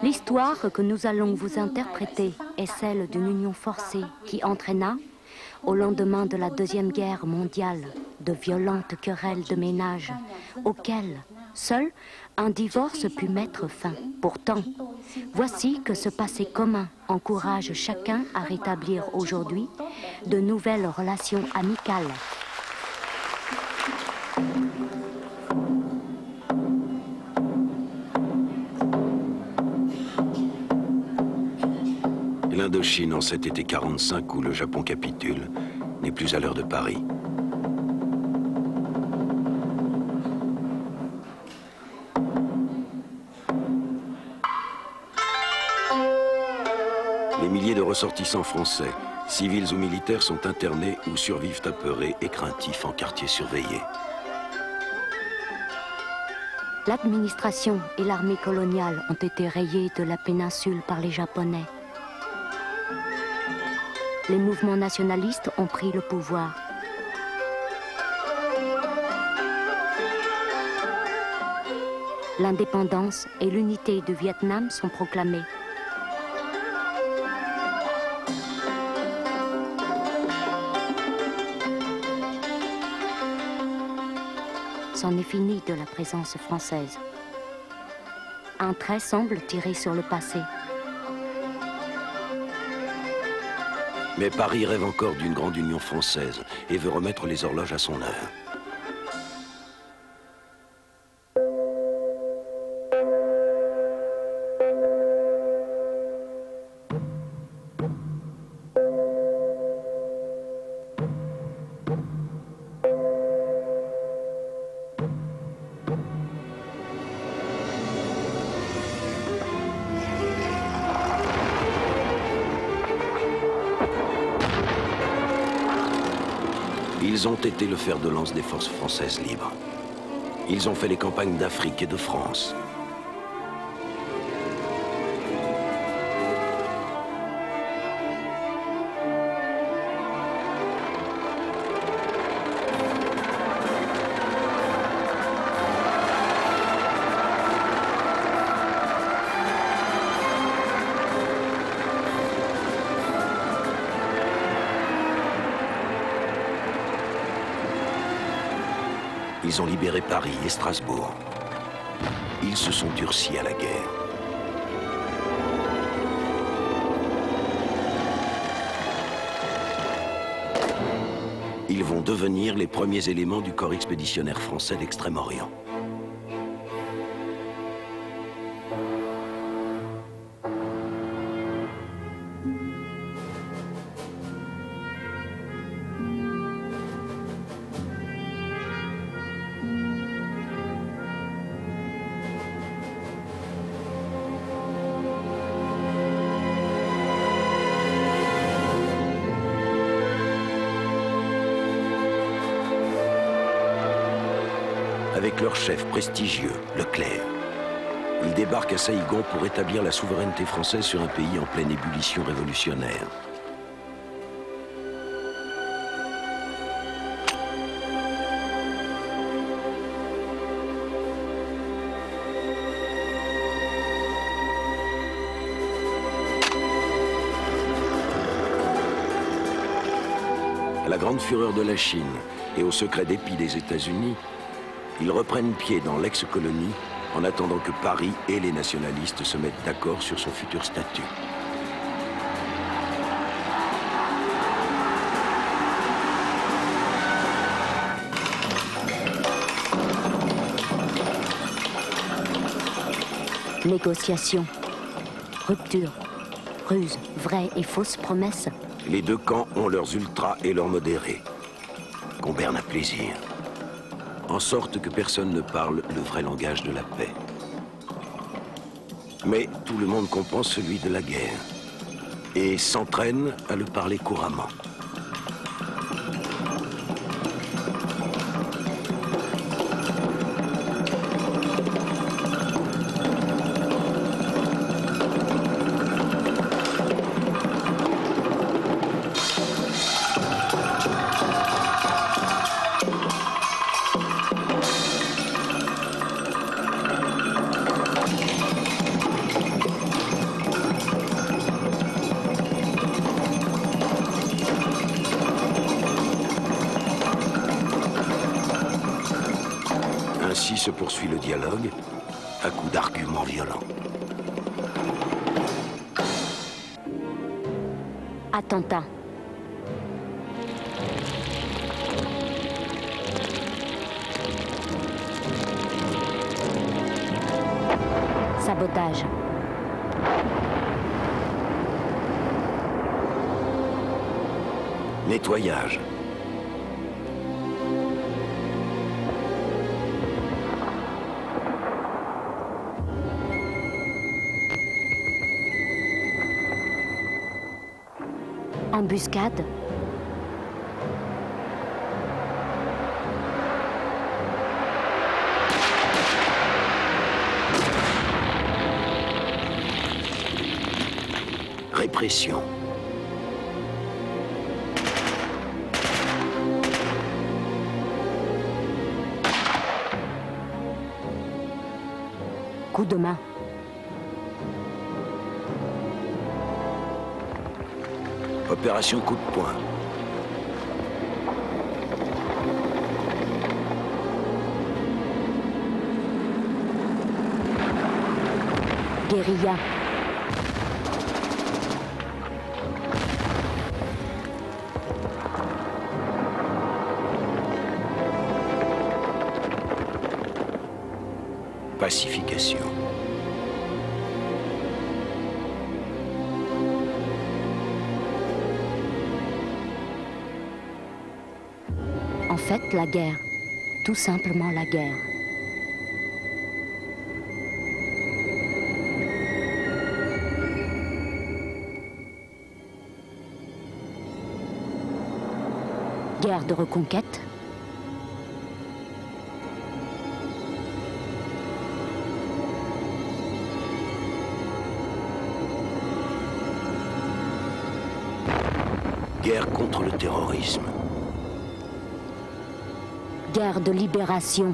L'histoire que nous allons vous interpréter est celle d'une union forcée qui entraîna, au lendemain de la Deuxième Guerre mondiale, de violentes querelles de ménage, auxquelles seul un divorce put mettre fin. Pourtant, voici que ce passé commun encourage chacun à rétablir aujourd'hui de nouvelles relations amicales. L'Indochine en cet été 45 où le Japon capitule n'est plus à l'heure de Paris. Les milliers de ressortissants français, civils ou militaires, sont internés ou survivent apeurés et craintifs en quartier surveillé. L'administration et l'armée coloniale ont été rayées de la péninsule par les Japonais. Les mouvements nationalistes ont pris le pouvoir. L'indépendance et l'unité du Vietnam sont proclamées. C'en est fini de la présence française. Un trait semble tirer sur le passé. Mais Paris rêve encore d'une grande union française et veut remettre les horloges à son heure. Ils ont été le fer de lance des forces françaises libres. Ils ont fait les campagnes d'Afrique et de France. Ils ont libéré Paris et Strasbourg. Ils se sont durcis à la guerre. Ils vont devenir les premiers éléments du corps expéditionnaire français d'Extrême-Orient. Avec leur chef prestigieux, Leclerc. Ils débarquent à Saïgon pour établir la souveraineté française sur un pays en pleine ébullition révolutionnaire. À la grande fureur de la Chine et au secret dépit des États-Unis, ils reprennent pied dans l'ex-colonie en attendant que Paris et les nationalistes se mettent d'accord sur son futur statut. Négociations, rupture, ruse, vraies et fausses promesses. Les deux camps ont leurs ultras et leurs modérés, qu'on berne à plaisir, en sorte que personne ne parle le vrai langage de la paix. Mais tout le monde comprend celui de la guerre et s'entraîne à le parler couramment. Ainsi se poursuit le dialogue, à coups d'arguments violents. Attentat. Sabotage. Nettoyage. Embuscade. Répression. Coup de main. Opération coup de poing. Guérilla. Pacification. En fait, la guerre. Tout simplement la guerre. Guerre de reconquête. Guerre contre le terrorisme. Guerre de libération.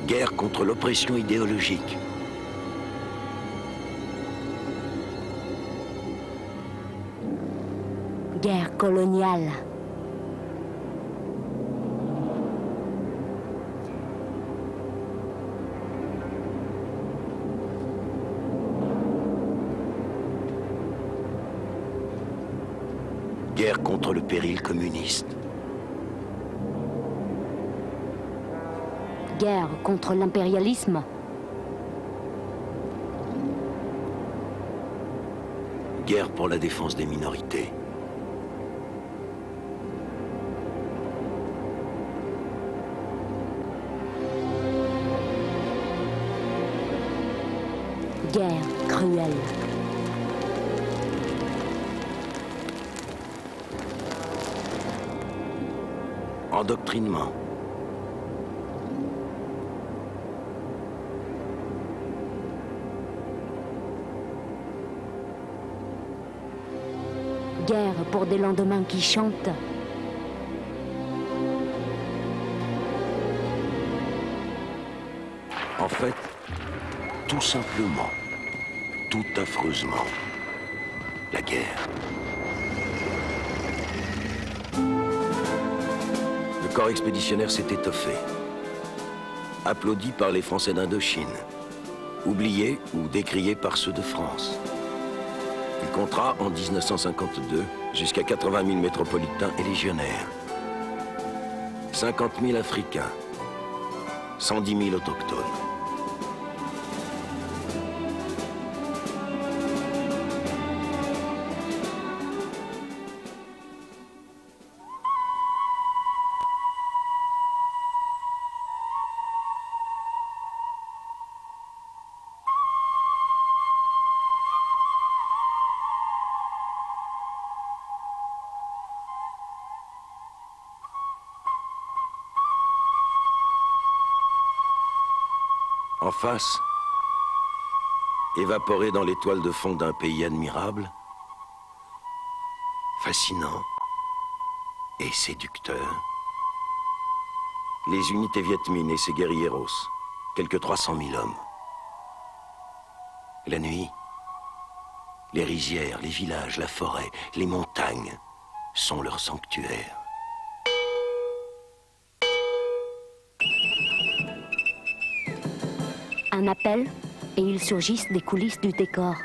Guerre contre l'oppression idéologique. Guerre coloniale. Guerre contre le péril communiste. Guerre contre l'impérialisme. Guerre pour la défense des minorités. Guerre cruelle. Endoctrinement. Guerre pour des lendemains qui chantent. En fait, tout simplement, tout affreusement, la guerre. Le corps expéditionnaire s'est étoffé, applaudi par les Français d'Indochine, oublié ou décrié par ceux de France. Il comptera en 1952 jusqu'à 80 000 métropolitains et légionnaires, 50 000 Africains, 110 000 autochtones. En face, évaporé dans l'étoile de fond d'un pays admirable, fascinant et séducteur, les unités Viet Minh et ses guerrilleros, quelques 300 000 hommes. La nuit, les rizières, les villages, la forêt, les montagnes sont leur sanctuaire. Un appel, et ils surgissent des coulisses du décor.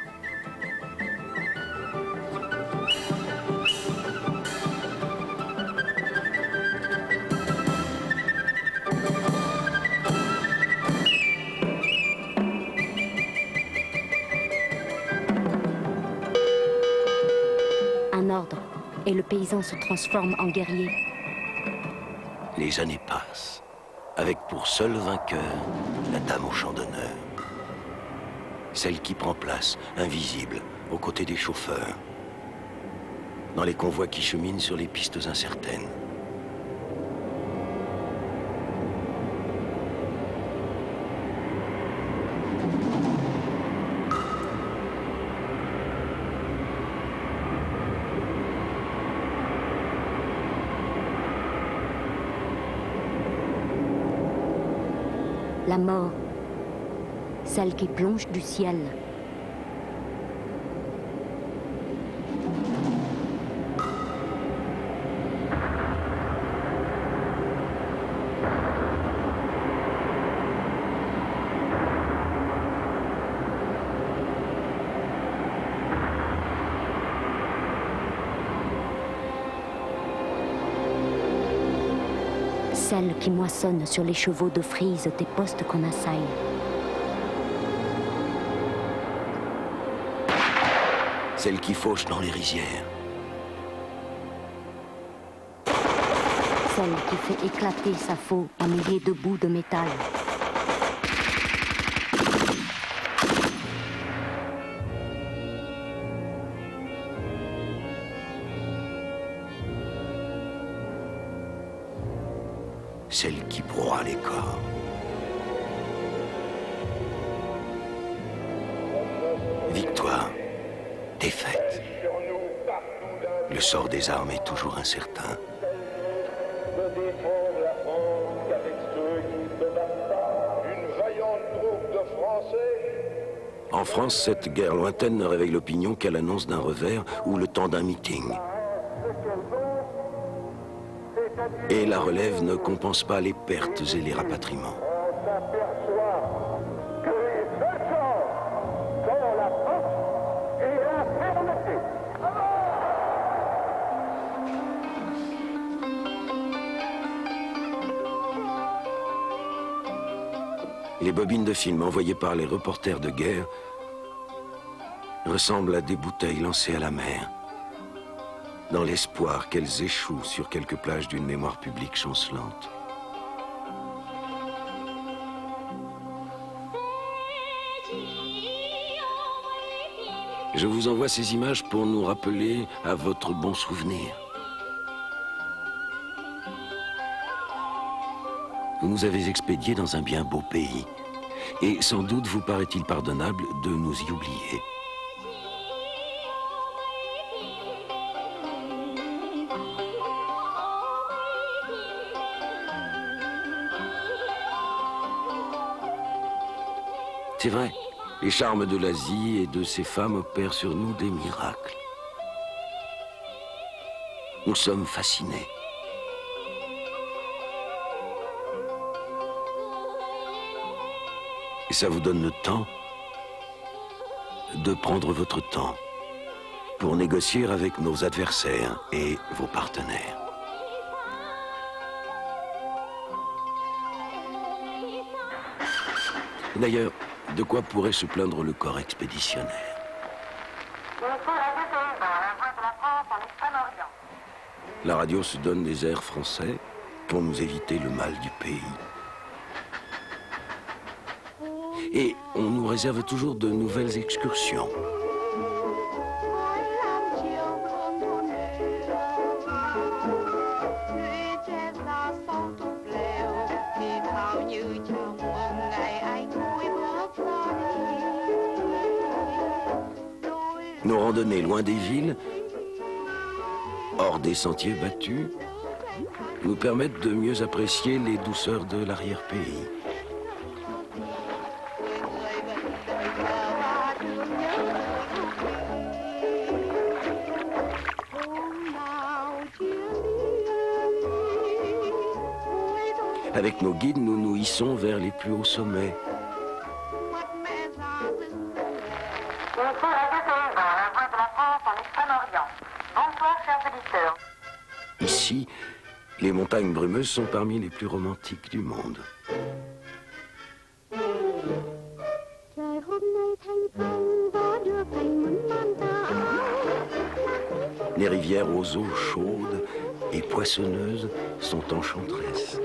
Un ordre, et le paysan se transforme en guerrier. Les années passent, avec pour seul vainqueur la dame au champ d'honneur. Celle qui prend place, invisible, aux côtés des chauffeurs, dans les convois qui cheminent sur les pistes incertaines. La mort, celle qui plonge du ciel. Celle qui moissonne sur les chevaux de frise des postes qu'on assaille. Celle qui fauche dans les rizières. Celle qui fait éclater sa faux en milliers de bouts de métal. Celle qui broie les corps. Victoire, défaite. Le sort des armes est toujours incertain. En France, cette guerre lointaine ne réveille l'opinion qu'à l'annonce d'un revers ou le temps d'un meeting. Et la relève ne compense pas les pertes et les rapatriements. Les bobines de films envoyées par les reporters de guerre ressemblent à des bouteilles lancées à la mer, dans l'espoir qu'elles échouent sur quelques plages d'une mémoire publique chancelante. Je vous envoie ces images pour nous rappeler à votre bon souvenir. Vous nous avez expédiés dans un bien beau pays, et sans doute vous paraît-il pardonnable de nous y oublier. C'est vrai, les charmes de l'Asie et de ses femmes opèrent sur nous des miracles. Nous sommes fascinés. Et ça vous donne le temps de prendre votre temps pour négocier avec nos adversaires et vos partenaires. D'ailleurs, de quoi pourrait se plaindre le corps expéditionnaire? La radio se donne des airs français pour nous éviter le mal du pays. Et on nous réserve toujours de nouvelles excursions. Nos randonnées loin des villes, hors des sentiers battus, nous permettent de mieux apprécier les douceurs de l'arrière-pays. Avec nos guides, nous nous hissons vers les plus hauts sommets. Ici, les montagnes brumeuses sont parmi les plus romantiques du monde. Les rivières aux eaux chaudes et poissonneuses sont enchanteresses.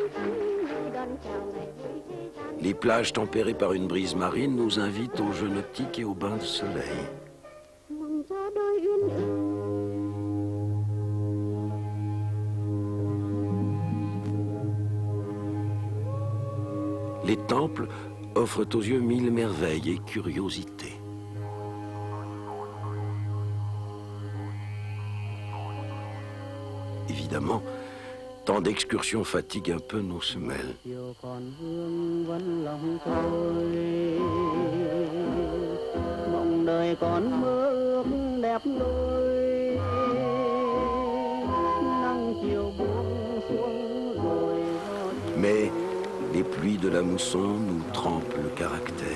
Les plages tempérées par une brise marine nous invitent aux jeux nautiques et aux bains de soleil. Les temples offrent aux yeux mille merveilles et curiosités. Évidemment, tant d'excursions fatiguent un peu nos semelles. Mais les pluies de la mousson nous trempent le caractère.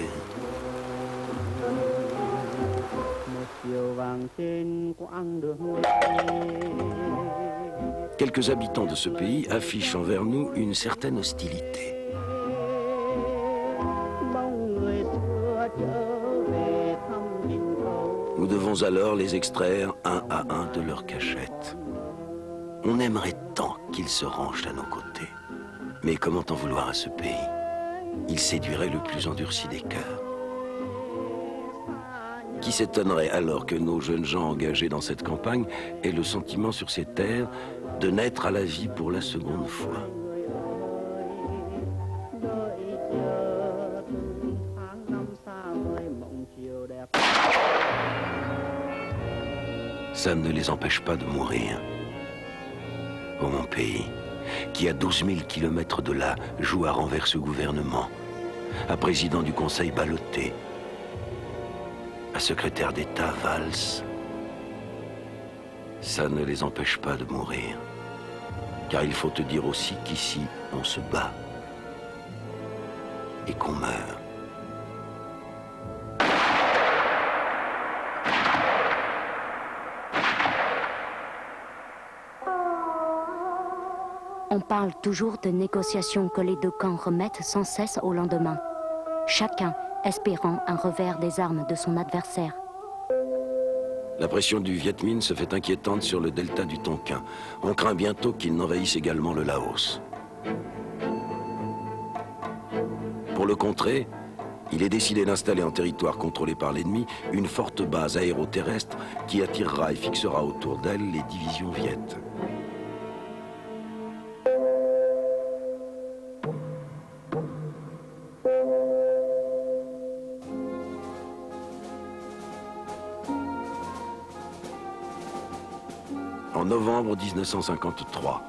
Quelques habitants de ce pays affichent envers nous une certaine hostilité. Nous devons alors les extraire un à un de leur cachette. On aimerait tant qu'ils se rangent à nos côtés. Mais comment en vouloir à ce pays? Il séduirait le plus endurci des cœurs. Qui s'étonnerait alors que nos jeunes gens engagés dans cette campagne aient le sentiment sur ces terres de naître à la vie pour la seconde fois? Ça ne les empêche pas de mourir. Oh mon pays, qui à 12 000 kilomètres de là joue à renverser ce gouvernement, à président du Conseil ballotté, à secrétaire d'État Valls, ça ne les empêche pas de mourir. Car il faut te dire aussi qu'ici, on se bat et qu'on meurt. On parle toujours de négociations que les deux camps remettent sans cesse au lendemain, chacun espérant un revers des armes de son adversaire. La pression du Viet Minh se fait inquiétante sur le delta du Tonkin. On craint bientôt qu'il n'envahisse également le Laos. Pour le contrer, il est décidé d'installer en territoire contrôlé par l'ennemi une forte base aéroterrestre qui attirera et fixera autour d'elle les divisions viettes. En novembre 1953,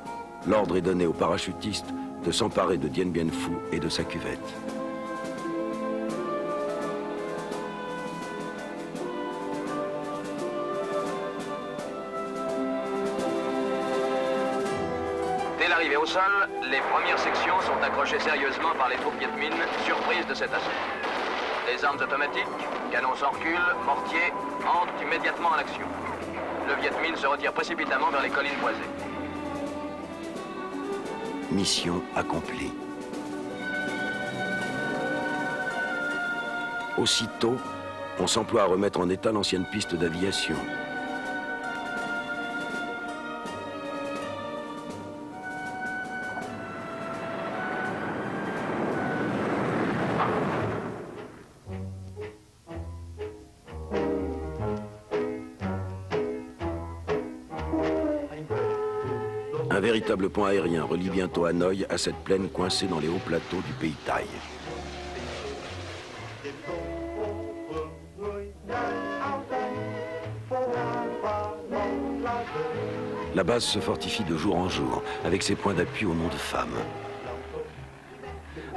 l'ordre est donné aux parachutistes de s'emparer de Dien Bien Phu et de sa cuvette. Dès l'arrivée au sol, les premières sections sont accrochées sérieusement par les troupes Viet Minh, surprises de cet assaut. Les armes automatiques, canons sans recul, mortiers, entrent immédiatement en action. Le Viet Minh se retire précipitamment vers les collines boisées. Mission accomplie. Aussitôt, on s'emploie à remettre en état l'ancienne piste d'aviation. Un véritable pont aérien relie bientôt Hanoï à cette plaine coincée dans les hauts plateaux du pays Thaï. La base se fortifie de jour en jour, avec ses points d'appui au nom de femmes.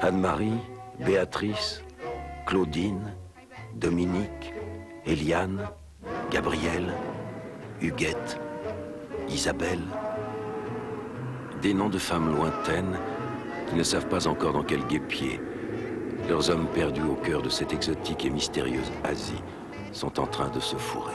Anne-Marie, Béatrice, Claudine, Dominique, Eliane, Gabrielle, Huguette, Isabelle. Des noms de femmes lointaines Ils ne savent pas encore dans quel guêpier leurs hommes perdus au cœur de cette exotique et mystérieuse Asie sont en train de se fourrer.